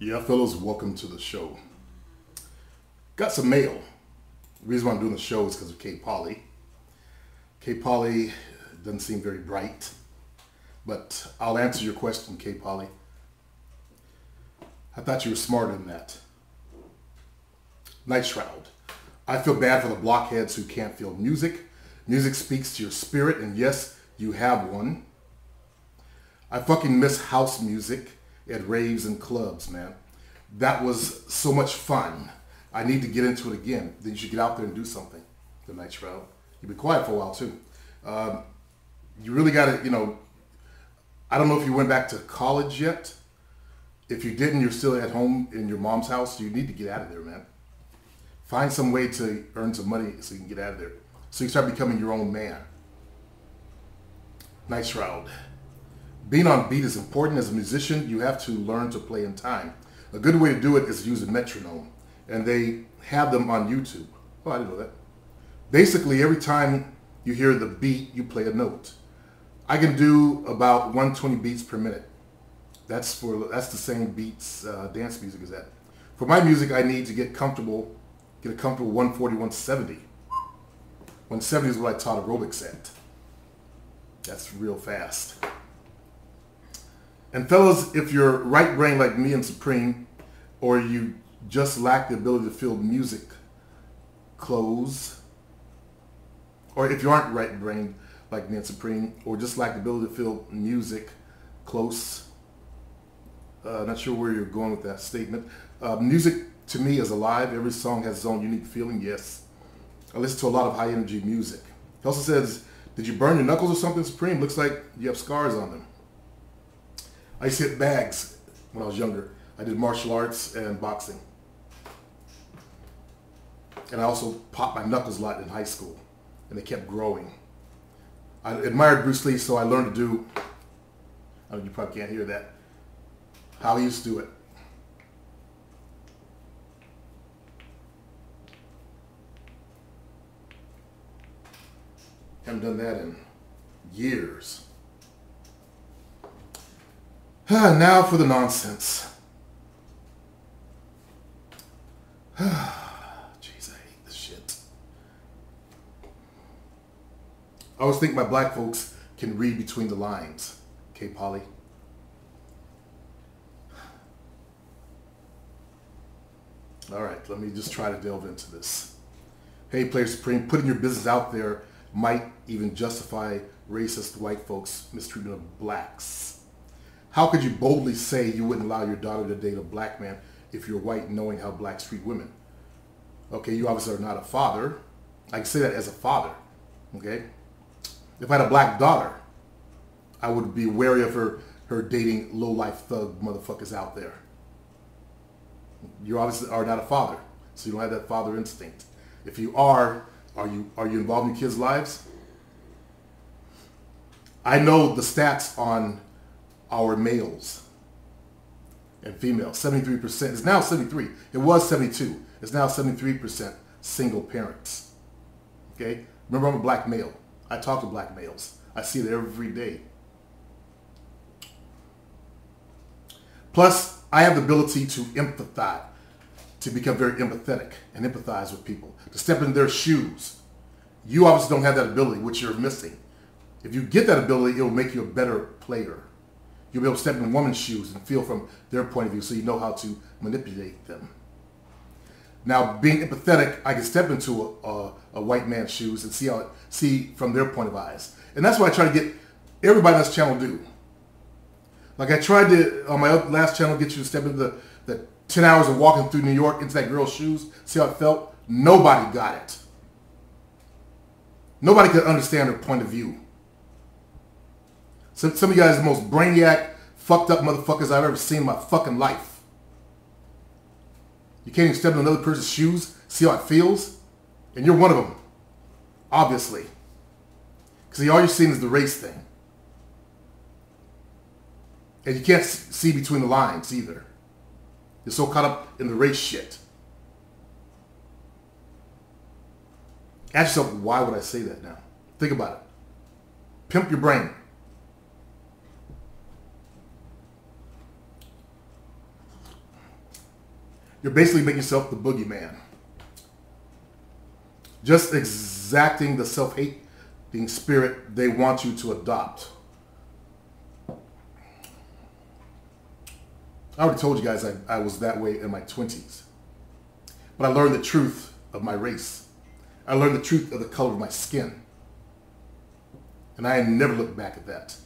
Yeah, fellas, welcome to the show. Got some mail. The reason why I'm doing the show is because of K. Polly. K. Polly doesn't seem very bright, but I'll answer your question, K. Polly. I thought you were smarter than that. Night Shroud. I feel bad for the blockheads who can't feel music. Music speaks to your spirit, and yes, you have one. I fucking miss house music at raves and clubs, man. That was so much fun. I need to get into it again. Then you should get out there and do something. The Night Shroud. You've been quiet for a while too. You really got to, I don't know if you went back to college yet. If you didn't, you're still at home in your mom's house. You need to get out of there, man. Find some way to earn some money so you can get out of there. So you start becoming your own man. Night Shroud. Being on beat is important. As a musician, you have to learn to play in time. A good way to do it is to use a metronome. And they have them on YouTube. Oh, I didn't know that. Basically, every time you hear the beat, you play a note. I can do about 120 beats per minute. That's the same beats dance music is at. For my music, I need to get a comfortable 140, 170. 170 is what I taught aerobics at. That's real fast. And fellas, if you're right brain like me and Supreme, or you just lack the ability to feel music close, or if you aren't right brain like me and Supreme, or just lack the ability to feel music close, not sure where you're going with that statement. Music to me is alive. Every song has its own unique feeling, yes. I listen to a lot of high energy music. He also says, did you burn your knuckles or something, Supreme? Looks like you have scars on them. I used to hit bags when I was younger. I did martial arts and boxing. And I also popped my knuckles a lot in high school. And they kept growing. I admired Bruce Lee, so I learned to do, you probably can't hear that, how he used to do it. Haven't done that in years. Now for the nonsense. Jeez, I hate this shit. I always think my black folks can read between the lines. Okay, Polly? All right, let me just try to delve into this. Hey, Player Supreme, putting your business out there might even justify racist white folks' mistreatment of blacks. How could you boldly say you wouldn't allow your daughter to date a black man if you're white, knowing how blacks treat women? Okay, you obviously are not a father. I can say that as a father, okay? If I had a black daughter, I would be wary of her dating low-life thug motherfuckers out there. You obviously are not a father, so you don't have that father instinct. If you are you involved in your kids' lives? I know the stats on our males and females. 73%. It's now 73. It was 72. It's now 73% single parents. Okay? Remember, I'm a black male. I talk to black males. I see it every day. Plus, I have the ability to empathize, to become very empathetic and empathize with people, to step in their shoes. You obviously don't have that ability, which you're missing. If you get that ability, it will make you a better player. You'll be able to step in a woman's shoes and feel from their point of view, so you know how to manipulate them. Now, being empathetic, I can step into a white man's shoes and see from their point of eyes. And that's what I try to get everybody on this channel to do. Like I tried to, on my last channel, get you to step into the 10 hours of walking through New York into that girl's shoes, see how it felt. Nobody got it. Nobody could understand her point of view. Some of you guys are the most brainiac, fucked up motherfuckers I've ever seen in my fucking life. You can't even step in another person's shoes, see how it feels? And you're one of them. Obviously. Because all you're seeing is the race thing. And you can't see between the lines either. You're so caught up in the race shit. Ask yourself, why would I say that now? Think about it. Pimp your brain. You're basically making yourself the boogeyman. Just exacting the self-hating spirit they want you to adopt. I already told you guys I was that way in my 20s. But I learned the truth of my race. I learned the truth of the color of my skin. And I never looked back at that.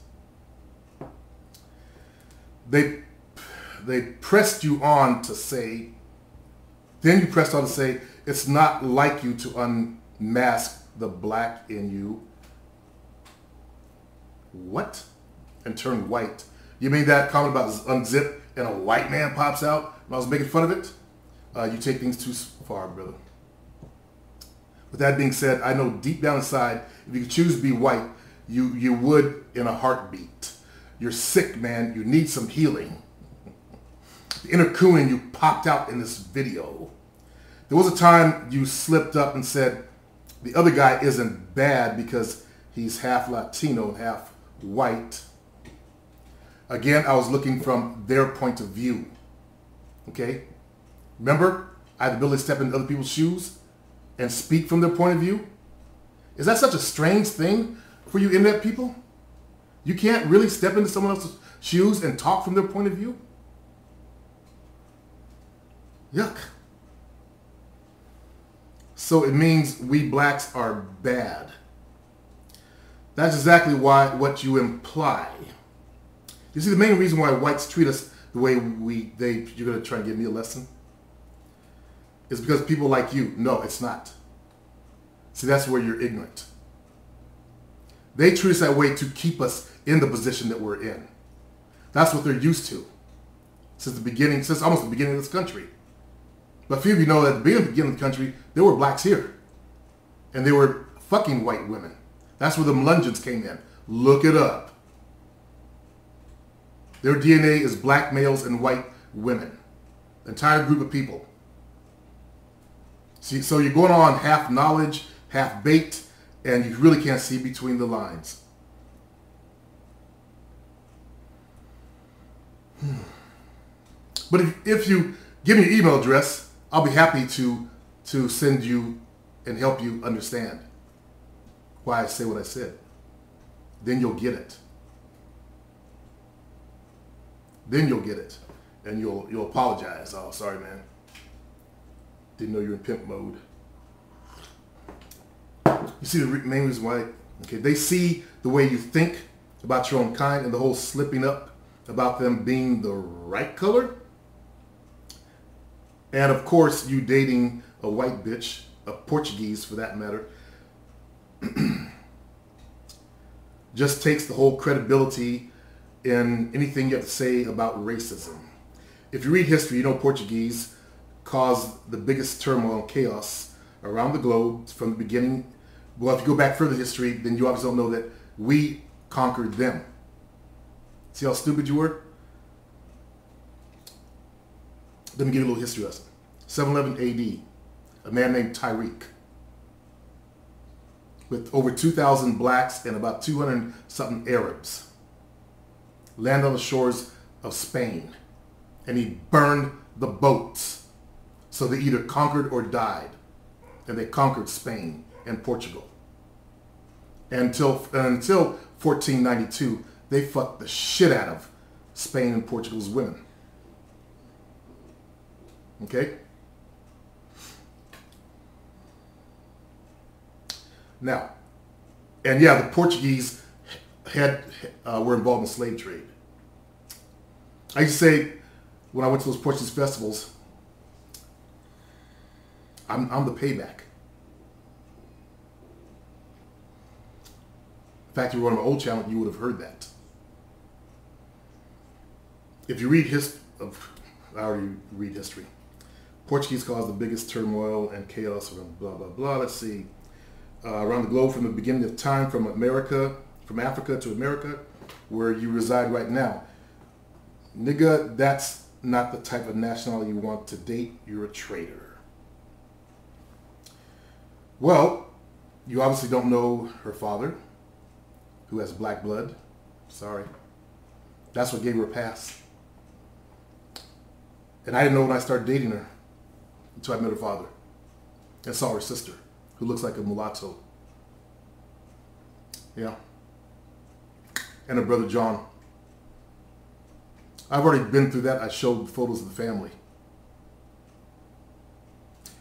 They pressed you on to say, then you pressed on to say, it's not like you to unmask the black in you. What? And turn white. You mean that comment about unzip and a white man pops out and I was making fun of it? You take things too far, brother. With that being said, I know deep down inside, if you could choose to be white, you would in a heartbeat. You're sick, man. You need some healing. The inner Coon you popped out in this video. There was a time you slipped up and said the other guy isn't bad because he's half Latino and half white. Again, I was looking from their point of view. Okay? Remember, I have the ability to step into other people's shoes and speak from their point of view. Is that such a strange thing for you internet people? You can't really step into someone else's shoes and talk from their point of view? Yuck. So it means we blacks are bad. That's exactly what you imply. You see, the main reason why whites treat us the way you're going to try and give me a lesson? Is because people like you. No, it's not. See, that's where you're ignorant. They treat us that way to keep us in the position that we're in. That's what they're used to. Since almost the beginning of this country. But few of you know that at the beginning of the country, there were blacks here. And they were fucking white women. That's where the Melungeons came in. Look it up. Their DNA is black males and white women. The entire group of people. See, so you're going on half knowledge, half baked, and you really can't see between the lines. But if you give me your email address, I'll be happy to send you and help you understand why I say what I said. Then you'll get it. Then you'll get it. And you'll apologize. Oh, sorry, man. Didn't know you were in pimp mode. You see the main reason why? Okay, they see the way you think about your own kind and the whole slipping up about them being the right color. And of course, you dating a white bitch, a Portuguese for that matter, just takes the whole credibility in anything you have to say about racism. If you read history, you know Portuguese caused the biggest turmoil and chaos around the globe from the beginning. Well, if you go back further history, then you obviously don't know that we conquered them. See how stupid you were? Let me give you a little history lesson. 711 AD, a man named Tariq, with over 2,000 blacks and about 200-something Arabs, landed on the shores of Spain, and he burned the boats. So they either conquered or died, and they conquered Spain and Portugal. Until 1492, they fucked the shit out of Spain and Portugal's women. Okay? Now, and yeah, the Portuguese were involved in the slave trade. I used to say, when I went to those Portuguese festivals, I'm the payback. In fact, if you were on my old channel, you would have heard that. If you read I already read history. Portuguese caused the biggest turmoil and chaos around blah, blah, blah. Let's see. Around the globe from the beginning of time, from Africa to America, where you reside right now. Nigga, that's not the type of nationality you want to date. You're a traitor. Well, you obviously don't know her father, who has black blood. Sorry. That's what gave her a pass. And I didn't know when I started dating her. until I met her father and saw her sister, who looks like a mulatto. Yeah. And her brother John. I've already been through that. I showed photos of the family.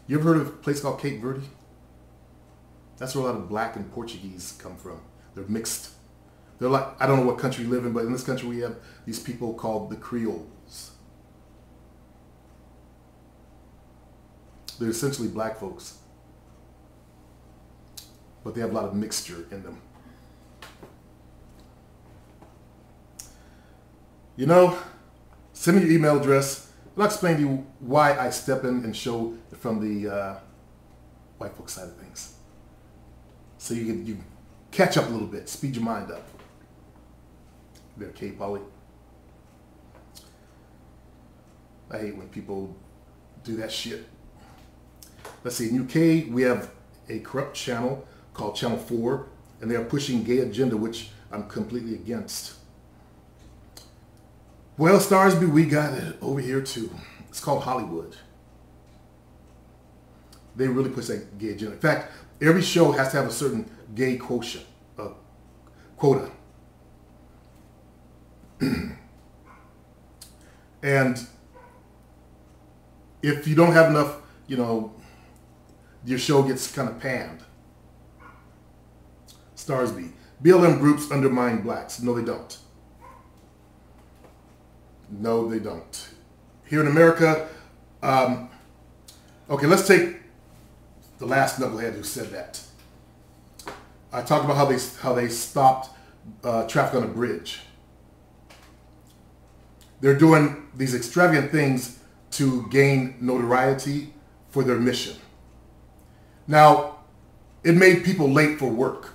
You ever heard of a place called Cape Verde? That's where a lot of black and Portuguese come from. They're mixed. They're like, I don't know what country you live in, but in this country we have these people called the Creoles. They're essentially black folks, but they have a lot of mixture in them. You know, send me your email address, and I'll explain to you why I step in and show from the white folk side of things. So you can catch up a little bit, speed your mind up. There, K. Polly. I hate when people do that shit. Let's see, in UK, we have a corrupt channel called Channel 4, and they are pushing gay agenda, which I'm completely against. Well, Starsby, we got it over here too. It's called Hollywood. They really push that gay agenda. In fact, every show has to have a certain gay quotient, quota. And if you don't have enough, you know, your show gets kind of panned. Starsby. BLM groups undermine blacks. No, they don't. No, they don't. Here in America, okay, let's take the last knucklehead who said that. I talked about how they stopped traffic on a bridge. They're doing these extravagant things to gain notoriety for their mission. Now, it made people late for work.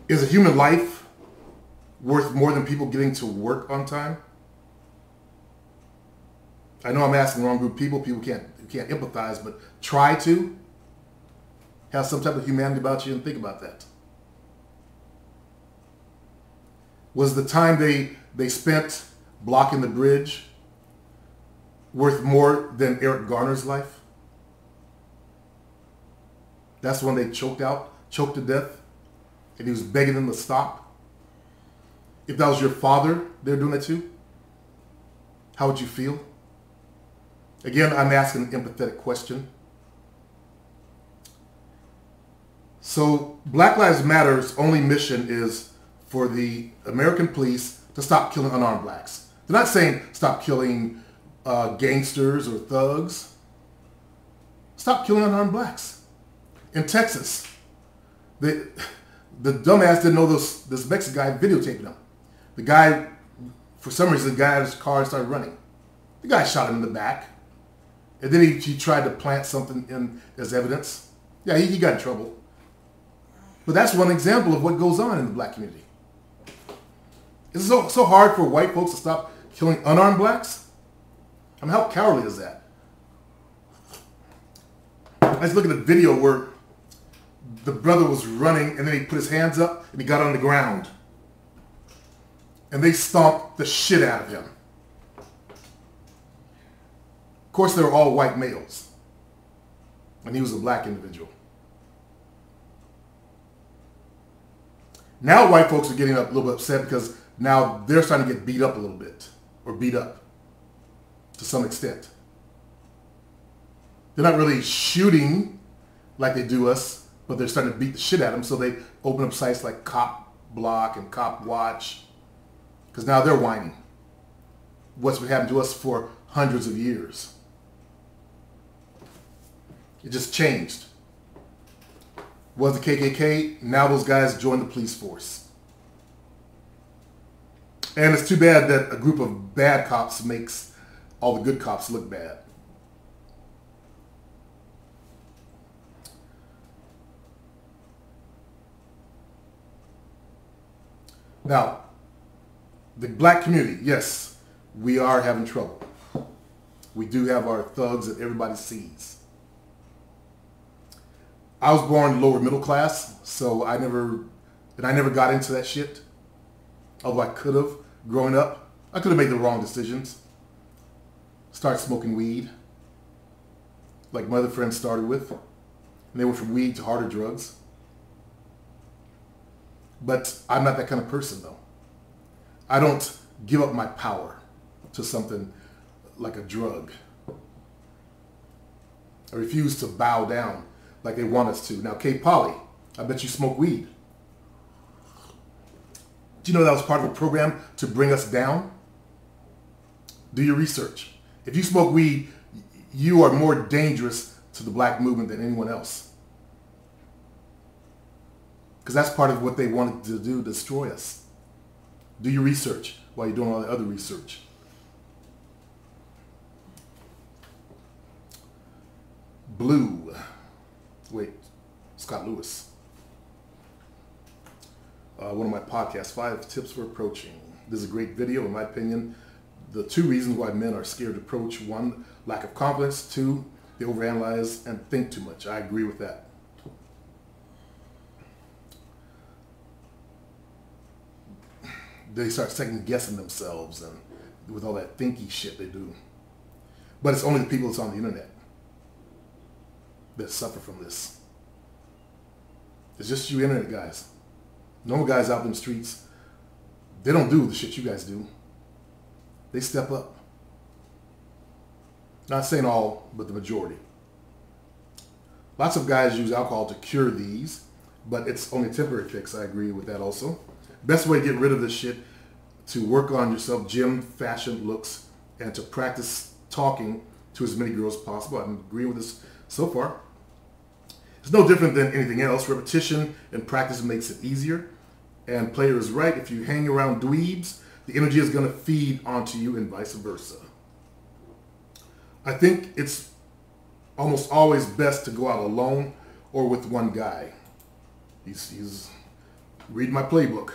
Is a human life worth more than people getting to work on time? I know I'm asking the wrong group of people. People can't empathize, but try to have some type of humanity about you and think about that. Was the time they spent blocking the bridge worth more than Eric Garner's life? That's the one they choked to death, and he was begging them to stop. If that was your father, they're doing that too, how would you feel? Again, I'm asking an empathetic question. So Black Lives Matter's only mission is for the American police to stop killing unarmed blacks. They're not saying stop killing gangsters or thugs. Stop killing unarmed blacks. In Texas, the dumbass didn't know this Mexican guy videotaping him. The guy, for some reason, the guy out of his car started running. The guy shot him in the back. And then he tried to plant something in as evidence. Yeah, he got in trouble. But that's one example of what goes on in the black community. It's so hard for white folks to stop killing unarmed blacks? I mean, how cowardly is that? I was looking at a video where the brother was running and then he put his hands up and he got on the ground. And they stomped the shit out of him. Of course, they were all white males. And he was a black individual. Now white folks are getting a little bit upset because now they're starting to get beat up a little bit. Or beat up. To some extent. They're not really shooting like they do us, but they're starting to beat the shit out of them. So they open up sites like Cop Block and Cop Watch. Because now they're whining. What's been happening to us for hundreds of years. It just changed. Was the KKK, now those guys joined the police force. And it's too bad that a group of bad cops makes all the good cops look bad. Now, the black community, yes, we are having trouble. We do have our thugs that everybody sees. I was born lower middle class, so I never got into that shit. Although I could have growing up. I could have made the wrong decisions. Start smoking weed, like my other friends started with. And they went from weed to harder drugs. But I'm not that kind of person, though. I don't give up my power to something like a drug. I refuse to bow down like they want us to. Now, Kay Polly, I bet you smoke weed. Do you know that was part of a program to bring us down? Do your research. If you smoke weed, you are more dangerous to the black movement than anyone else. Because that's part of what they wanted to do, destroy us. Do your research while you're doing all the other research. Blue. Wait, Scott Lewis. One of my podcasts, 5 Tips for Approaching. This is a great video, in my opinion. The 2 reasons why men are scared to approach: 1, lack of confidence; 2, they overanalyze and think too much. I agree with that. They start second guessing themselves and with all that thinky shit they do. But it's only the people that's on the internet that suffer from this. It's just you internet guys. Normal guys out in the streets, they don't do the shit you guys do. They step up. Not saying all, but the majority. Lots of guys use alcohol to cure these, but it's only a temporary fix. I agree with that also. Best way to get rid of this shit, to work on yourself, gym, fashion, looks, and to practice talking to as many girls as possible. I'm agreeing with this so far. It's no different than anything else. Repetition and practice makes it easier. And Player is right. If you hang around dweebs, the energy is going to feed onto you and vice versa. I think it's almost always best to go out alone or with one guy. He's read my playbook.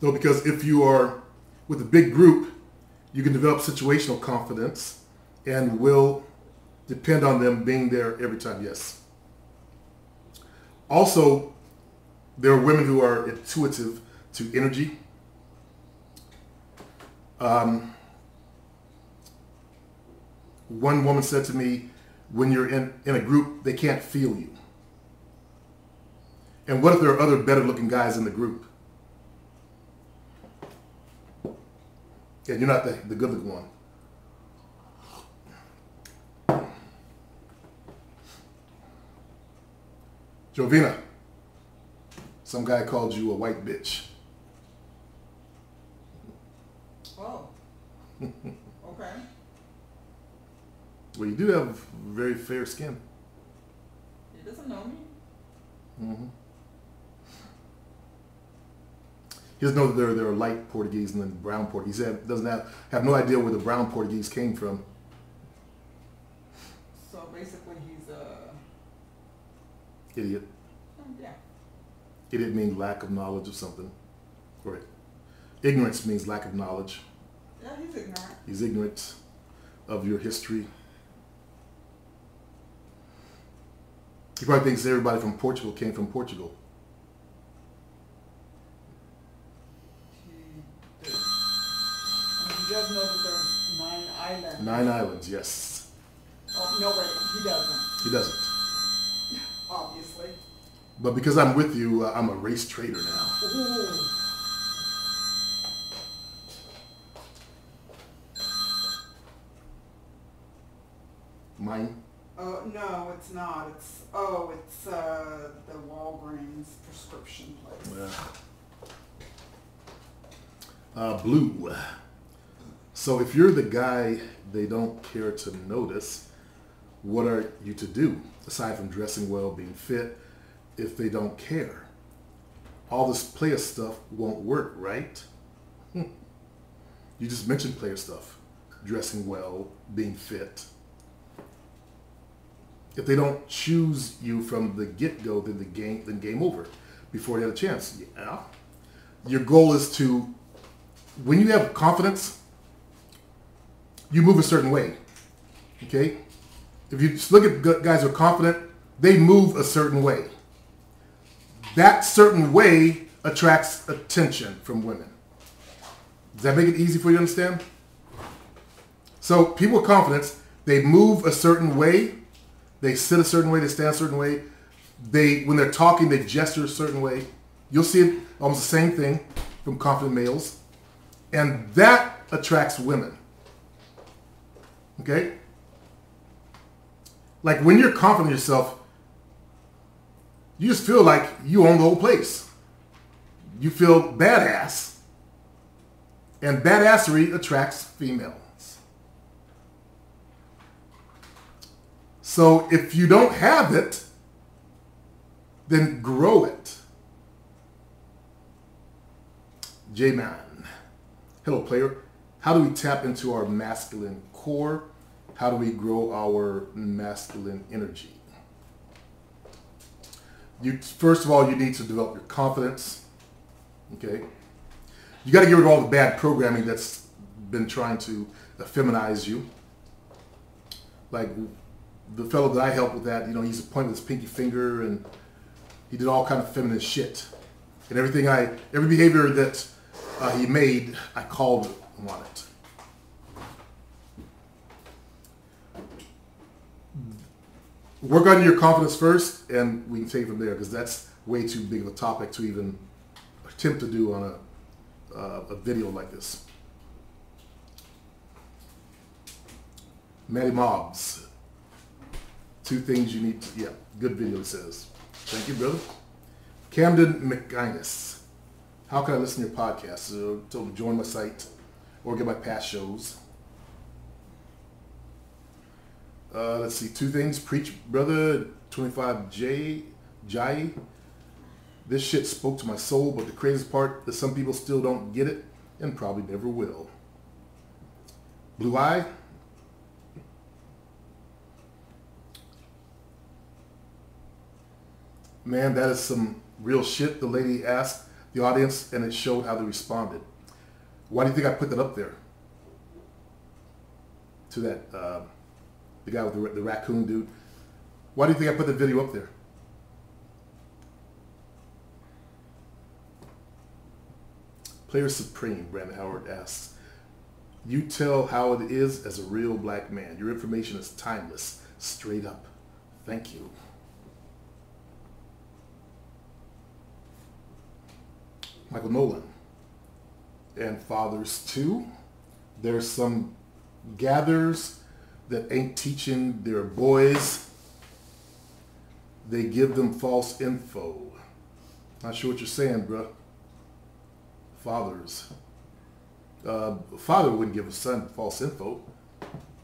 Though, because if you are with a big group, you can develop situational confidence and will depend on them being there every time, yes. Also, there are women who are intuitive to energy. One woman said to me, when you're in a group, they can't feel you. And what if there are other better looking guys in the group? And you're not the good looking one. Jovina, some guy called you a white bitch. Oh. Okay. Well, you do have very fair skin. He doesn't know me. Mm-hmm. He doesn't know that there are light Portuguese and then brown Portuguese. He doesn't have no idea where the brown Portuguese came from. So basically he's a... Idiot. Yeah. Idiot means lack of knowledge of something. Right. Ignorance means lack of knowledge. Yeah, he's ignorant. He's ignorant of your history. He probably thinks everybody from Portugal came from Portugal. He does know that there's 9 islands. 9 islands, yes. Oh, no, wait, he doesn't. He doesn't. Obviously. But because I'm with you, I'm a race trader now. Ooh. Mine? No, it's not. It's the Walgreens prescription place. Blue. So if you're the guy they don't care to notice, what are you to do aside from dressing well, being fit, if they don't care? All this player stuff won't work, right? You just mentioned player stuff. Dressing well, being fit. If they don't choose you from the get-go, then game over before they have a chance. Yeah. Your goal is to, when you have confidence, you move a certain way. Okay? If you just look at guys who are confident, they move a certain way. That certain way attracts attention from women. Does that make it easy for you to understand? So people with confidence, they move a certain way, they sit a certain way, they stand a certain way. When they're talking, they gesture a certain way. You'll see it almost the same thing from confident males. And that attracts women. Okay? Like when you're confident in yourself, you just feel like you own the whole place. You feel badass. And badassery attracts females. So if you don't have it, then grow it. J-Man. Hello, player. How do we tap into our masculine core? How do we grow our masculine energy? First of all, you need to develop your confidence. Okay? You got to get rid of all the bad programming that's been trying to feminize you. Like the fellow that I helped with that, he's pointing with his pinky finger and he did all kind of feminine shit. And every behavior that he made, I called him on it. Work on your confidence first, and we can take it from there, because that's way too big of a topic to even attempt to do on a video like this. Matty Mobs. 2 things you need to, good video, it says. Thank you, brother. Camden McGuinness. How can I listen to your podcast? So join my site or get my past shows. Let's see, 2 things. Preach, brother. 25J. Jai. This shit spoke to my soul, but the craziest part is some people still don't get it and probably never will. Blue Eye. Man, that is some real shit. The lady asked the audience, and it showed how they responded. Why do you think I put that up there? To that, the guy with the raccoon dude. Why do you think I put the video up there? Player Supreme, Brandon Howard asks, you tell how it is as a real black man. Your information is timeless, straight up. Thank you. Michael Nolan. And fathers too. There's some gathers that ain't teaching their boys. They give them false info. Not sure what you're saying, bruh. Fathers. A father wouldn't give a son false info,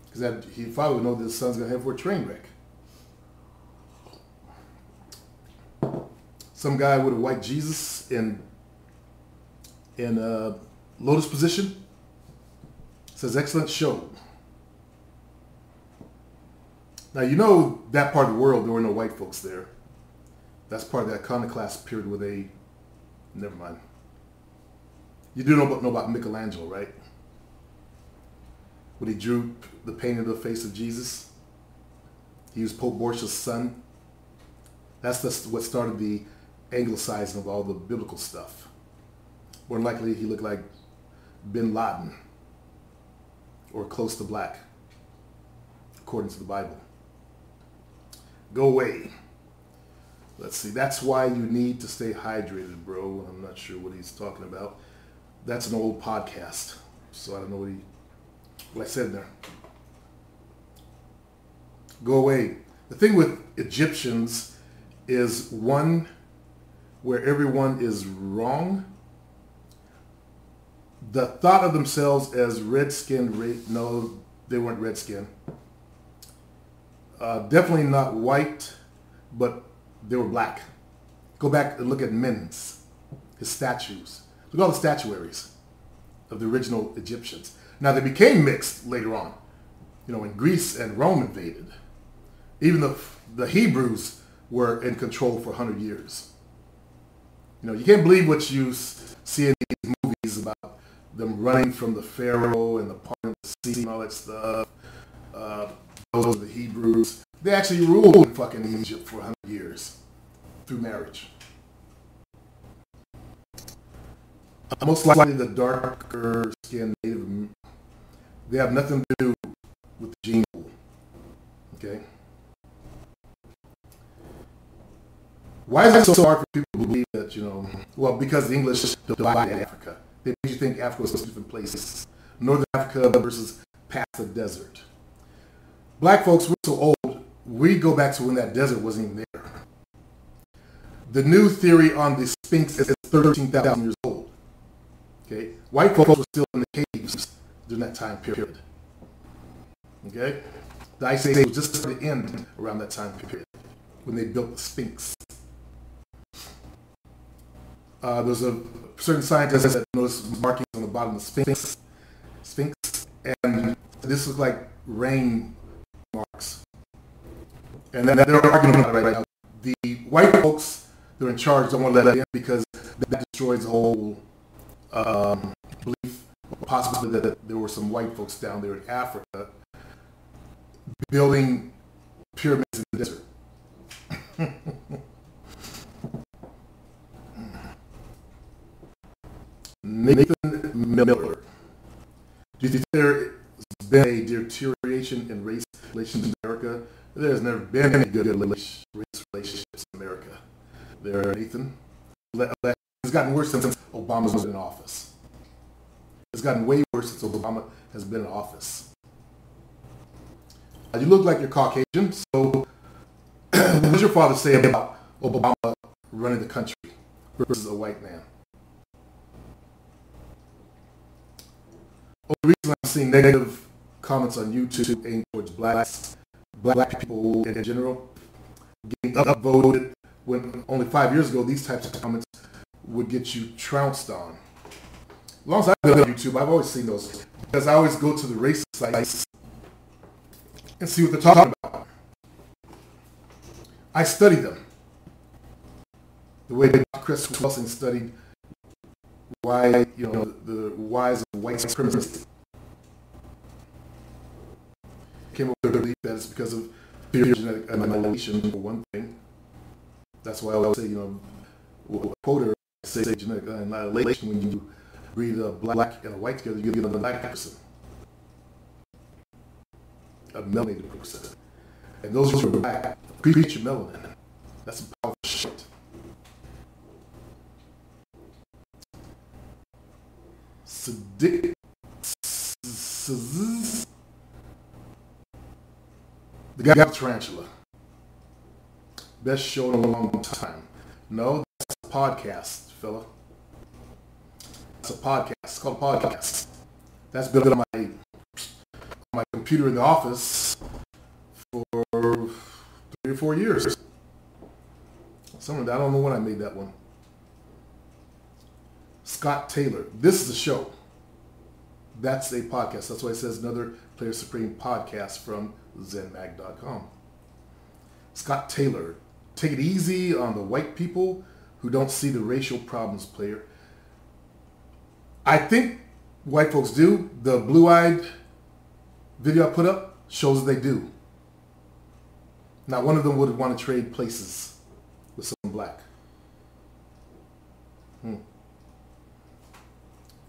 because father would know that his son's gonna head for a train wreck. Some guy with a white Jesus in lotus position says, excellent show. Now, that part of the world, there were no white folks there. That's part of that iconoclast period where never mind. You do know about Michelangelo, right? When he drew the painting of the face of Jesus. He was Pope Borscha's son. That's what started the anglicizing of all the biblical stuff. More than likely, he looked like Bin Laden, or close to black, according to the Bible. Go away. Let's see. That's why you need to stay hydrated, bro. I'm not sure what he's talking about. That's an old podcast, so I don't know what I said there. Go away. The thing with Egyptians is, one, where everyone is wrong. The thought of themselves as red-skinned, no, they weren't red-skinned. Definitely not white, but they were black. Go back and look at Menes, his statues. Look at all the statuaries of the original Egyptians. Now, they became mixed later on, when Greece and Rome invaded. Even the Hebrews were in control for 100 years. You can't believe what you see in these movies about them running from the Pharaoh and the part of the sea and all that stuff. Those are the Hebrews. They actually ruled fucking Egypt for 100 years through marriage. Most likely the darker skinned Native, they have nothing to do with the gene pool. Okay? Why is it so hard for people to believe that, well, because the English divided Africa. They made you think Africa was two different places. Northern Africa versus past the desert. Black folks, we're so old, we go back to when that desert wasn't even there. The new theory on the Sphinx is 13,000 years old. Okay? White folks were still in the caves during that time period. Okay? The Ice Age was just starting to end around that time period when they built the Sphinx. There's a certain scientist that noticed markings on the bottom of the Sphinx, and this was like rain marks. And then they're arguing about it right now. The white folks, they're in charge, don't want to let it in because that destroys the whole belief, or possibility that there were some white folks down there in Africa building pyramids in the desert. Nathan Miller. Do you think there's been a deterioration in race relations in America? There's never been any good race relationships in America. Nathan. It's gotten worse since Obama's been in office. It's gotten way worse since Obama has been in office. You look like you're Caucasian, so what does your father say about Obama running the country versus a white man? Recently, I'm seeing negative comments on YouTube aimed towards black people in general, getting upvoted when only 5 years ago these types of comments would get you trounced on. As long as I've been on YouTube, I've always seen those because I always go to the racist sites and see what they're talking about. I study them. The way Chris Wilson studied why, the whys of white supremacy. Came up with the belief that it's because of fear of genetic annihilation, for one thing. That's why I always say, quoter say genetic annihilation when you breed a black and a white together, you get a black person. A melanated person. And those who are black appreciate your melanin. That's a powerful shit. The guy with the tarantula. Best show in a long time. No, that's a podcast, fella. It's a podcast. It's called a podcast. That's been on my computer in the office for 3 or 4 years. I don't know when I made that one. Scott Taylor. This is a show. That's a podcast. That's why it says another Player Supreme podcast from ZenMag.com. Scott Taylor. Take it easy on the white people who don't see the racial problems, player. I think white folks do. The blue-eyed video I put up shows they do. Not one of them would want to trade places with someone black.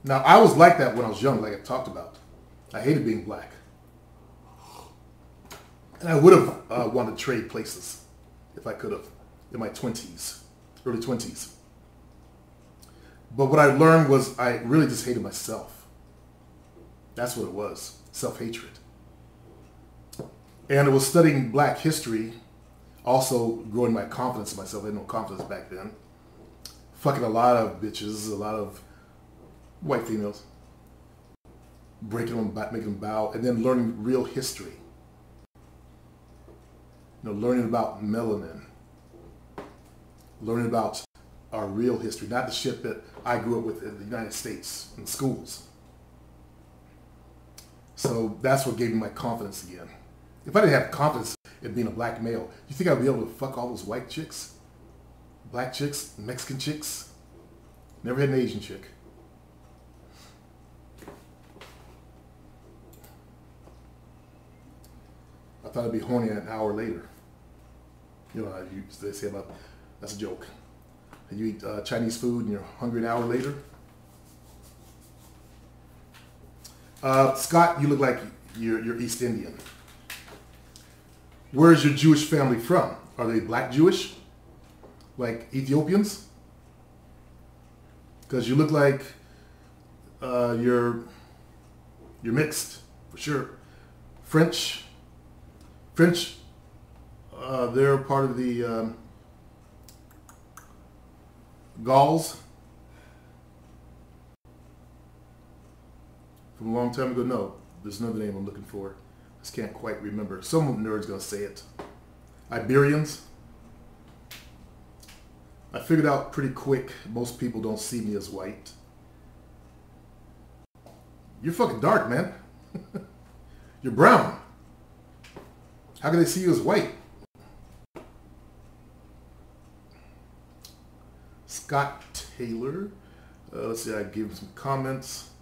Now, I was like that when I was young, like I talked about. I hated being black. And I would have wanted to trade places if I could have in my 20s, early 20s. But what I learned was I really just hated myself. That's what it was, self-hatred. And it was studying black history, also growing my confidence in myself. I had no confidence back then. Fucking a lot of bitches, a lot of white females, breaking them back, making them bow, and then learning real history. Learning about melanin, learning about our real history, not the shit that I grew up with in the United States in schools. So that's what gave me my confidence again. If I didn't have confidence in being a black male, you think I'd be able to fuck all those white chicks? Black chicks, Mexican chicks? Never had an Asian chick. I thought I'd be horny an hour later. They say about, that's a joke. You eat Chinese food and you're hungry an hour later. Scott, you look like you're East Indian. Where's your Jewish family from? Are they black Jewish? Like Ethiopians? Because you look like you're mixed, for sure. French, they're part of the Gauls. From a long time ago, no. There's another name I'm looking for. I just can't quite remember. Some nerd's gonna say it. Iberians. I figured out pretty quick, most people don't see me as white. You're fucking dark, man. You're brown. How can they see you as white? Scott Taylor. Let's see, I gave him some comments.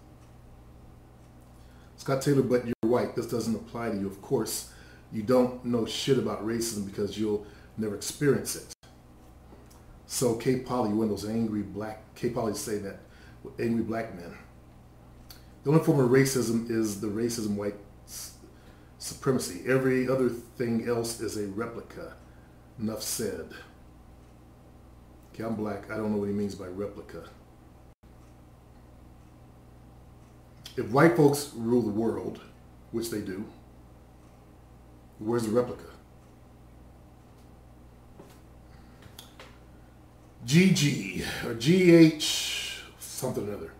Scott Taylor, but you're white. This doesn't apply to you. Of course, you don't know shit about racism because you'll never experience it. So K. Polly, one of those angry black, K. Polly say that, angry black men. The only form of racism is the racism white supremacy. Every other thing else is a replica. Enough said. Okay, I'm black. I don't know what he means by replica. If white folks rule the world, which they do, where's the replica? GG or GH something or other.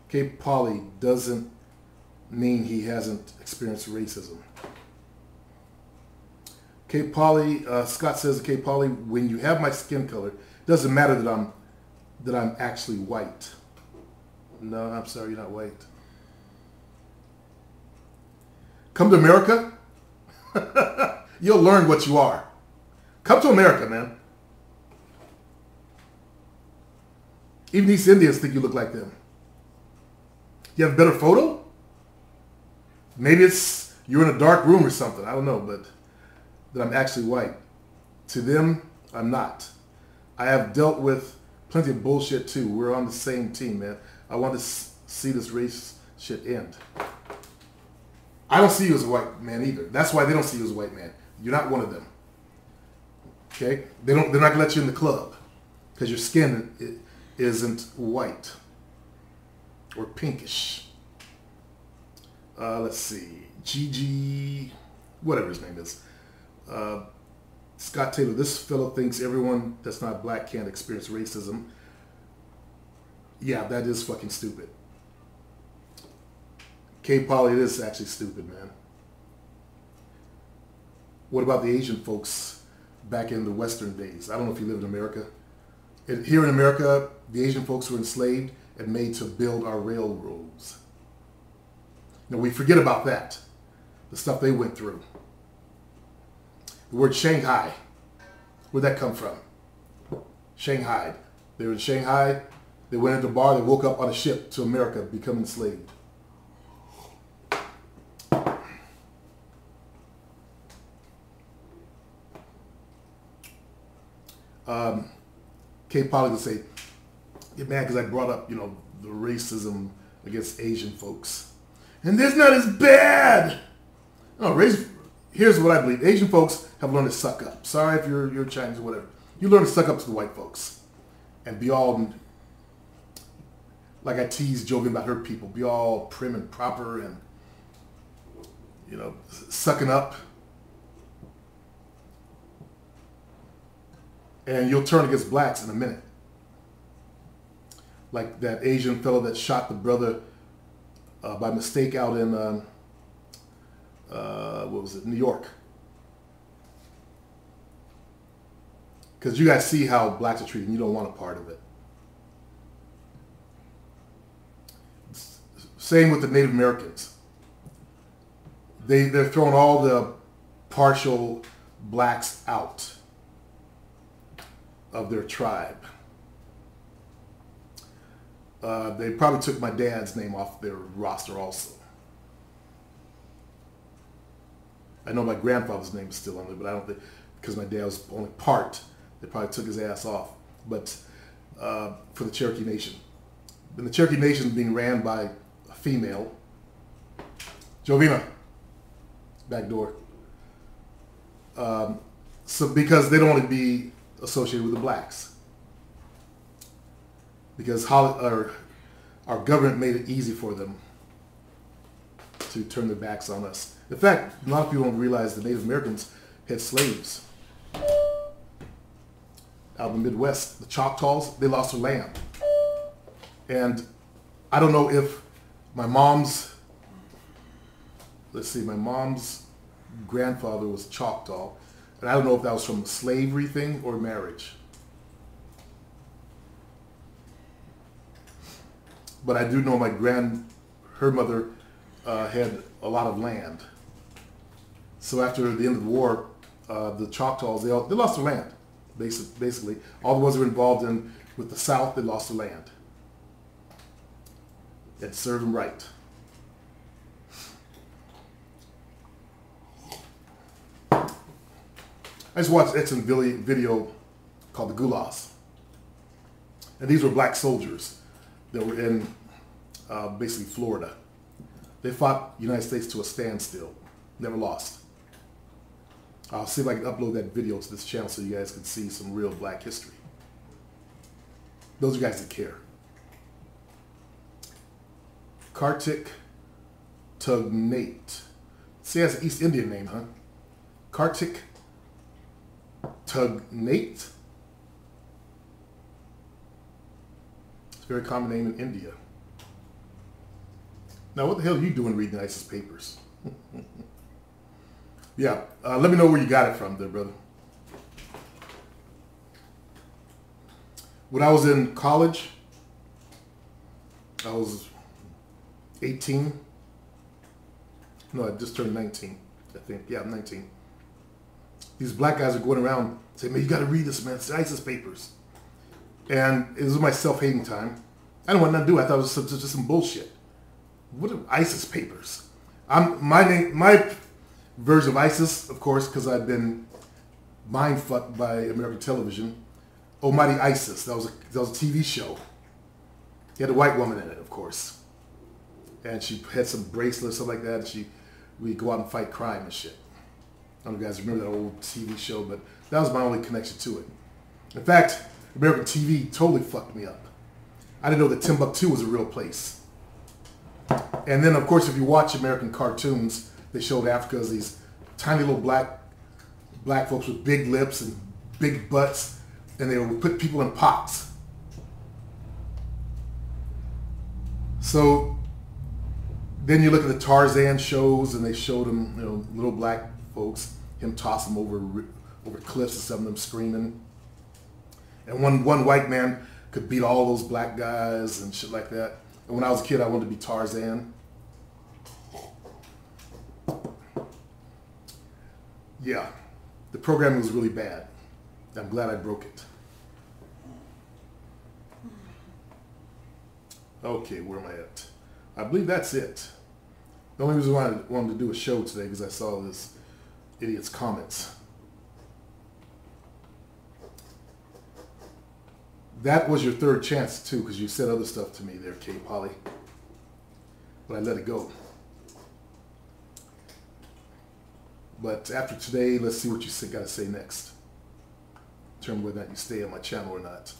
K. Polly doesn't mean he hasn't experienced racism. K. Polly, Scott says to K. Polly, when you have my skin color, it doesn't matter that I'm actually white. No, I'm sorry, you're not white. Come to America, you'll learn what you are. Come to America, man. Even East Indians think you look like them. You have a better photo? Maybe it's you're in a dark room or something. I don't know, but that I'm actually white. To them, I'm not. I have dealt with plenty of bullshit too. We're on the same team, man. I want to see this race shit end. I don't see you as a white man either. That's why they don't see you as a white man. You're not one of them. Okay? They're not gonna let you in the club because your skin isn't white or pinkish. Let's see. GG, whatever his name is. Scott Taylor, this fellow thinks everyone that's not black can't experience racism. Yeah, that is fucking stupid. K. Polly, it is actually stupid, man. What about the Asian folks back in the Western days? I don't know if you live in America. Here in America, the Asian folks were enslaved and made to build our railroads. Now, we forget about that, the stuff they went through. The word Shanghai, where'd that come from? Shanghai. They were in Shanghai, they went into a bar, they woke up on a ship to America, become enslaved. K. Polly would say, get mad because I brought up, the racism against Asian folks. And that's not as bad. No, here's what I believe. Asian folks have learned to suck up. Sorry if you're Chinese or whatever. You learn to suck up to the white folks. And be all, like I teased joking about her people, be all prim and proper and, sucking up. And you'll turn against blacks in a minute. Like that Asian fellow that shot the brother by mistake out in, New York. Because you guys see how blacks are treated and you don't want a part of it. Same with the Native Americans. They're throwing all the partial blacks out of their tribe. They probably took my dad's name off their roster also. I know my grandfather's name is still on there, but I don't think, because my dad was only part, they probably took his ass off. But for the Cherokee Nation. And the Cherokee Nation is being ran by a female, Jovina. Back door. So because they don't want to be associated with the blacks. Because our government made it easy for them to turn their backs on us. In fact, a lot of people don't realize the Native Americans had slaves. Out in the Midwest, the Choctaws, they lost their land. And I don't know if my mom's grandfather was Choctaw, and I don't know if that was from a slavery thing or marriage. But I do know her mother had a lot of land. So after the end of the war, the Choctaws, they lost their land. Basically, all the ones who were involved with the South, they lost their land. It served them right. I just watched an excellent video called The Gulags. And these were black soldiers that were in basically Florida. They fought the United States to a standstill. Never lost. I'll see if I can upload that video to this channel so you guys can see some real black history. Those are guys that care. Kartik Tugnate. See, that's an East Indian name, huh? Kartik Tugnate. It's a very common name in India. Now, what the hell are you doing reading ISIS papers? Yeah, let me know where you got it from there, brother. When I was in college, I was 18. No, I just turned 19, I think. Yeah, I'm 19. These black guys are going around saying, man, you got to read this, man. It's ISIS papers. And it was my self-hating time. I didn't want nothing to do. I thought it was just some bullshit. What are ISIS papers? My version of ISIS, of course, because I've been mind-fucked by American television. Almighty ISIS. That was a TV show. He had a white woman in it, of course. And she had some bracelets, something like that. And we'd go out and fight crime and shit. I don't know if you guys remember that old TV show, but that was my only connection to it. In fact, American TV totally fucked me up. I didn't know that Timbuktu was a real place. And then, of course, if you watch American cartoons, they showed Africa as these tiny little black folks with big lips and big butts, and they would put people in pots. So then you look at the Tarzan shows, and they showed them, little black folks, him toss them over cliffs and some of them screaming. And one white man could beat all those black guys and shit like that. And when I was a kid, I wanted to be Tarzan. Yeah, the programming was really bad. I'm glad I broke it. Okay, where am I at? I believe that's it. The only reason why I wanted to do a show today because I saw this idiot's comments. That was your third chance too, because you said other stuff to me there, Kay Polly. But I let it go. But after today, let's see what you got to say next. Determine whether or not you stay on my channel or not.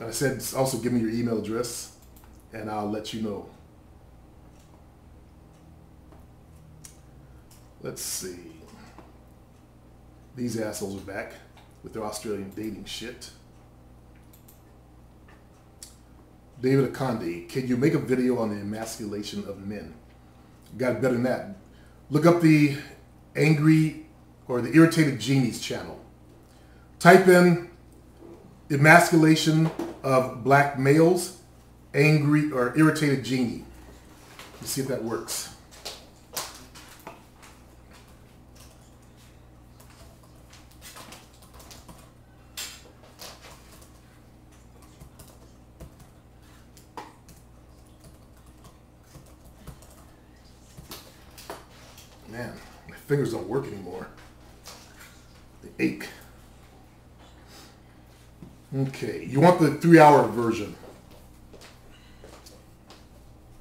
And I said also give me your email address, and I'll let you know. Let's see. These assholes are back with their Australian dating shit. David Akonde, can you make a video on the emasculation of men? Got better than that. Look up the Angry or the Irritated Genies channel. Type in emasculation of black males, angry or irritated genie. Let's see if that works. Man, my fingers don't work anymore. They ache. Okay, you want the 3-hour version.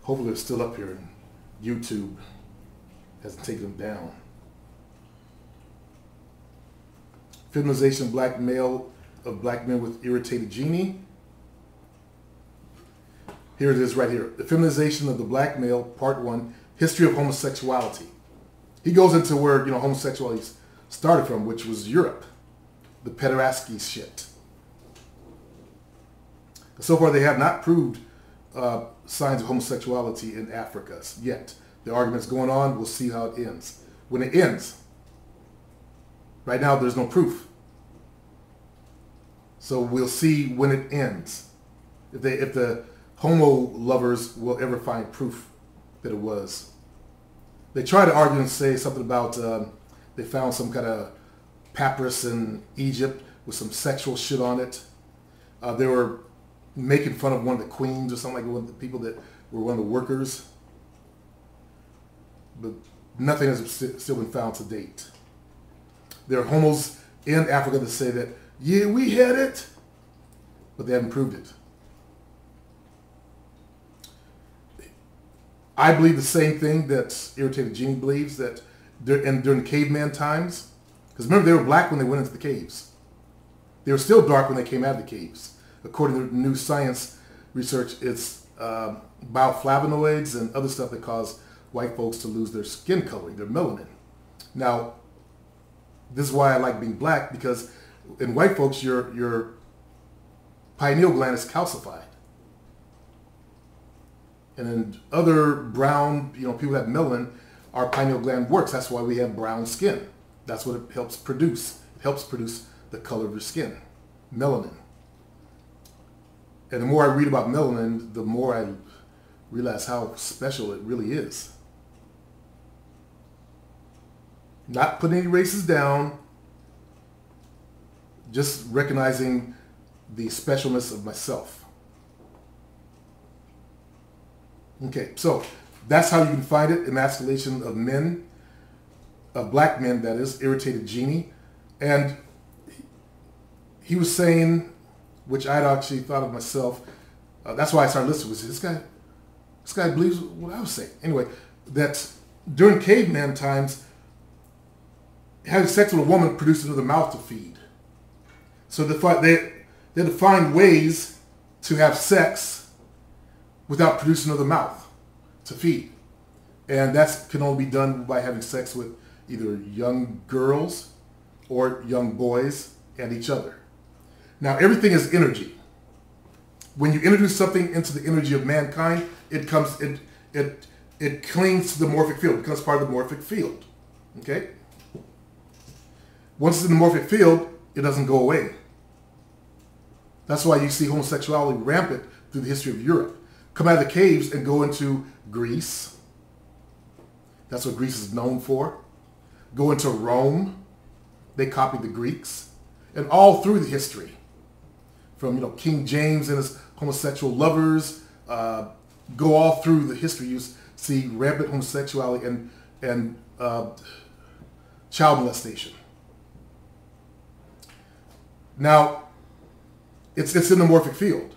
Hopefully it's still up here in YouTube hasn't taken them down. Feminization of black men with irritated genie. Here it is right here. The Feminization of the Black Male, Part 1, History of Homosexuality. He goes into where, homosexuality started from, which was Europe. The pederasty shit. So far, they have not proved signs of homosexuality in Africa yet. The argument's going on. We'll see how it ends. When it ends, right now, there's no proof. So we'll see when it ends. If the homo lovers will ever find proof that it was. They try to argue and say something about they found some kind of papyrus in Egypt with some sexual shit on it. They were making fun of one of the queens or something, like one of the people that were one of the workers. But nothing has still been found to date. There are homos in Africa that say that, yeah, we had it, but they haven't proved it. I believe the same thing that Irritated Genie believes, that during the caveman times, because remember, they were black when they went into the caves. They were still dark when they came out of the caves. According to new science research, it's bioflavonoids and other stuff that cause white folks to lose their skin coloring, their melanin. Now, this is why I like being black, because in white folks, your pineal gland is calcified. And in other brown, people who have melanin, our pineal gland works. That's why we have brown skin. That's what it helps produce. It helps produce the color of your skin, melanin. And the more I read about melanin, the more I realize how special it really is. Not putting any races down, just recognizing the specialness of myself. Okay, so that's how you can find it. Emasculation of men, of black men, that is, Irritated Genie. And he was saying, which I'd actually thought of myself, that's why I started listening, was this guy believes what I was saying. Anyway, that during caveman times, having sex with a woman produced another mouth to feed. So they had to find ways to have sex without producing another mouth to feed. And that can only be done by having sex with either young girls or young boys and each other. Now, everything is energy. When you introduce something into the energy of mankind, it clings to the morphic field, it becomes part of the morphic field. Okay? Once it's in the morphic field, it doesn't go away. That's why you see homosexuality rampant through the history of Europe. Come out of the caves and go into Greece. That's what Greece is known for. Go into Rome. They copied the Greeks. And all through the history. From King James and his homosexual lovers. Go all through the history. You see rampant homosexuality and child molestation. Now, it's in the morphic field.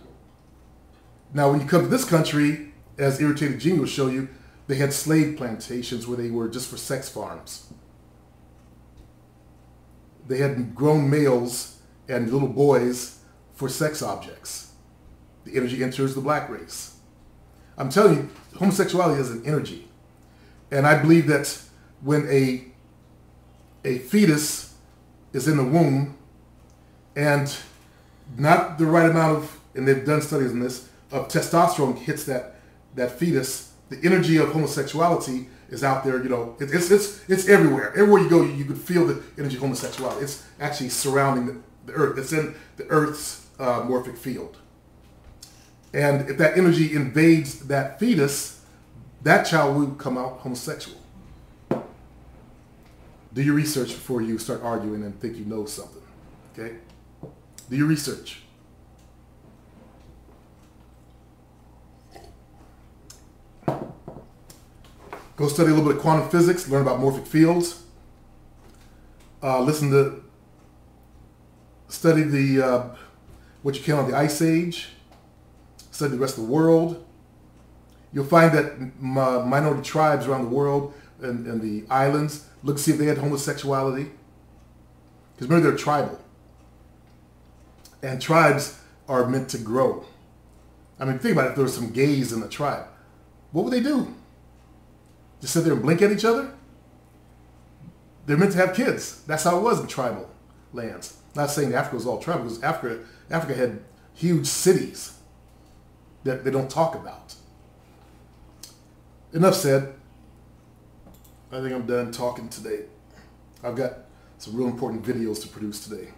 Now, when you come to this country, as Irritated Genie will show you, they had slave plantations where they were just for sex farms. They had grown males and little boys for sex objects. The energy enters the black race. I'm telling you, homosexuality is an energy. And I believe that when a fetus is in the womb and not the right amount of, and they've done studies on this, of testosterone hits that fetus, the energy of homosexuality is out there. It's everywhere. Everywhere you go, you could feel the energy of homosexuality. It's actually surrounding the earth. It's in the earth's morphic field. And if that energy invades that fetus, that child will come out homosexual. Do your research before you start arguing and think you know something. Okay? Do your research. Go study a little bit of quantum physics, learn about morphic fields. Study what you can on the Ice Age. Study the rest of the world. You'll find that minority tribes around the world and the islands look to see if they had homosexuality. Because remember, they're tribal. And tribes are meant to grow. I mean, think about it. If there were some gays in the tribe, what would they do? Just sit there and blink at each other? They're meant to have kids. That's how it was in tribal lands. Not saying Africa was all tribal, because Africa had huge cities that they don't talk about. Enough said. I think I'm done talking today. I've got some real important videos to produce today.